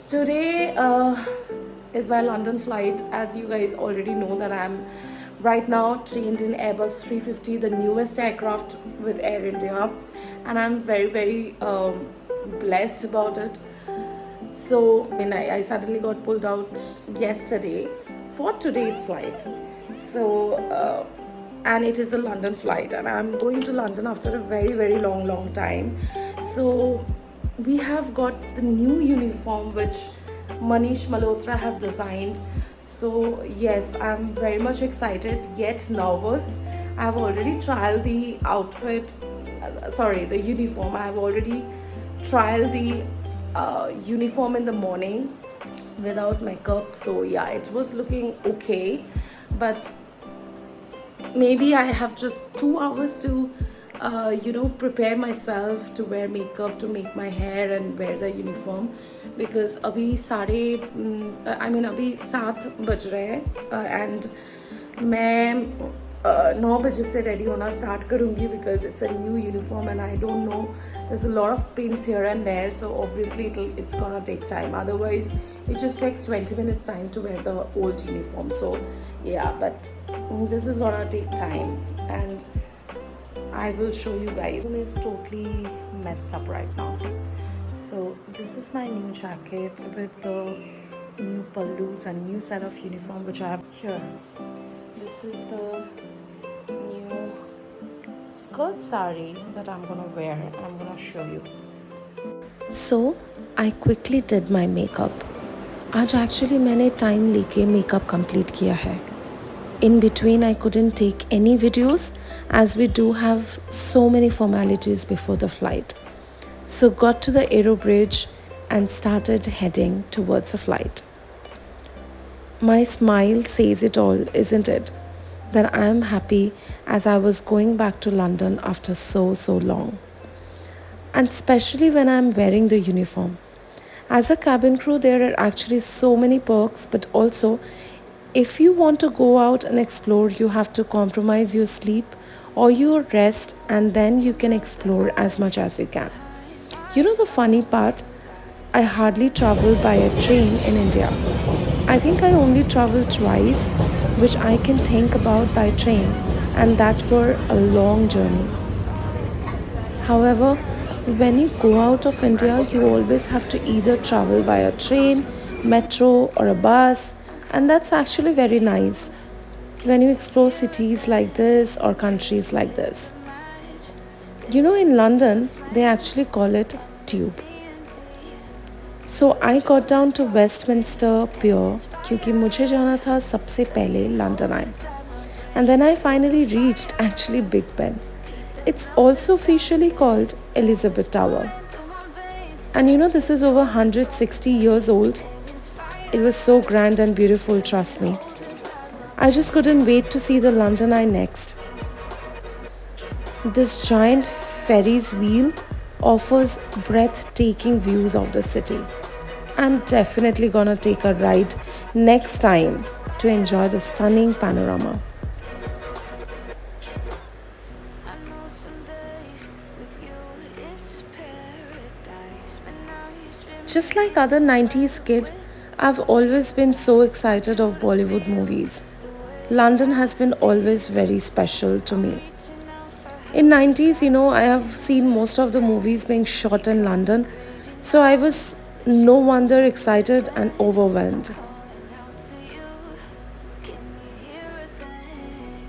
Today is my London flight. As you guys already know that I'm right now trained in Airbus 350, the newest aircraft with Air India, and I'm very blessed about it. So I suddenly got pulled out yesterday for today's flight. So and it is a London flight, and I'm going to London after a very long time. So we have got the new uniform which Manish Malhotra have designed. So yes, I'm very much excited yet nervous. I've already trialed the outfit, the uniform. I've already trialed the uniform in the morning without makeup. So yeah, it was looking okay, but maybe I have just 2 hours to prepare myself to wear makeup, to make my hair and wear the uniform, because अभी 7 बज रहे हैं and मैं 9 बजे से ready होना start करूँगी because it's a new uniform and I don't know, there's a lot of pins here and there, so obviously it's gonna take time. Otherwise it just takes 20 minutes time to wear the old uniform. So yeah, but this is gonna take time and I will show you guys. It's totally messed up right now. So this is my new jacket with the new pallus and new set of uniform which I have here. This is the new skirt sari that I'm gonna wear and I'm gonna show you. So I quickly did my makeup. आज actually मैंने time लेके makeup complete किया है. In between I couldn't take any videos as we do have so many formalities before the flight. So got to the Aero Bridge and started heading towards the flight. My smile says it all, isn't it? That I am happy as I was going back to London after so long. And especially when I am wearing the uniform. As a cabin crew, there are actually so many perks, but also if you want to go out and explore, you have to compromise your sleep or your rest, and then you can explore as much as you can. You know the funny part? I hardly travel by a train in India. I think I only traveled twice, which I can think about by train, and that were a long journey. However, when you go out of India, you always have to either travel by a train, metro, or a bus, and that's actually very nice when you explore cities like this or countries like this. You know, in London, they actually call it tube. So I got down to Westminster Pier क्योंकि मुझे जाना था सबसे पहले London Eye. And then I finally reached actually Big Ben. It's also officially called Elizabeth Tower. And you know, this is over 160 years old. It was so grand and beautiful, trust me. I just couldn't wait to see the London Eye next. This giant Ferris wheel offers breathtaking views of the city. I'm definitely gonna take a ride next time to enjoy the stunning panorama. Just like other 90s kid, I've always been so excited of Bollywood movies. London has been always very special to me. In 90s, you know, I have seen most of the movies being shot in London, so I was no wonder excited and overwhelmed.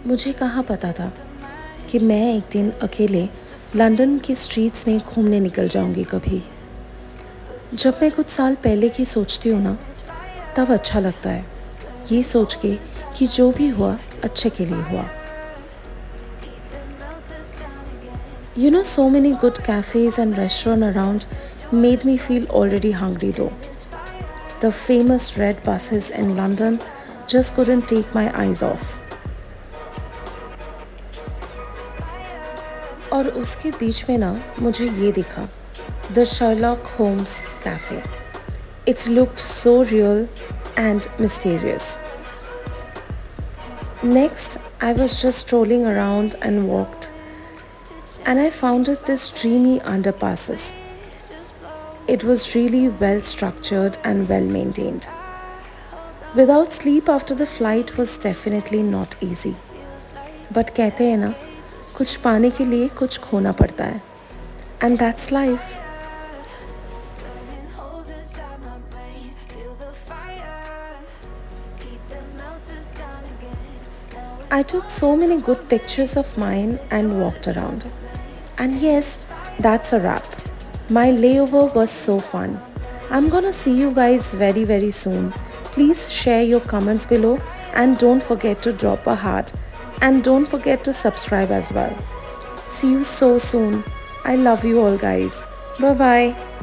मुझे कहाँ पता था कि मैं एक दिन अकेले London की स्ट्रीट्स में घूमने निकल जाऊंगी कभी. जब मैं कुछ साल पहले की सोचती हूँ ना, तब अच्छा लगता है, ये सोच के कि जो भी हुआ अच्छे के लिए हुआ. You know, so many good cafes and restaurants around made me feel already hungry though. The famous red buses in London just couldn't take my eyes off. और उसके बीच में ना मुझे ये दिखा, The Sherlock Holmes Cafe. It looked so real and mysterious. Next, I was just strolling around and walked, and I found this dreamy underpasses. It was really well structured and well maintained. Without sleep after the flight was definitely not easy. But कहते हैं ना, कुछ पाने के लिए कुछ खोना पड़ता है. And that's life. I took so many good pictures of mine and walked around. And yes, that's a wrap. My layover was so fun. I'm gonna see you guys very, very soon. Please share your comments below and don't forget to drop a heart and don't forget to subscribe as well. See you so soon. I love you all, guys. Bye bye.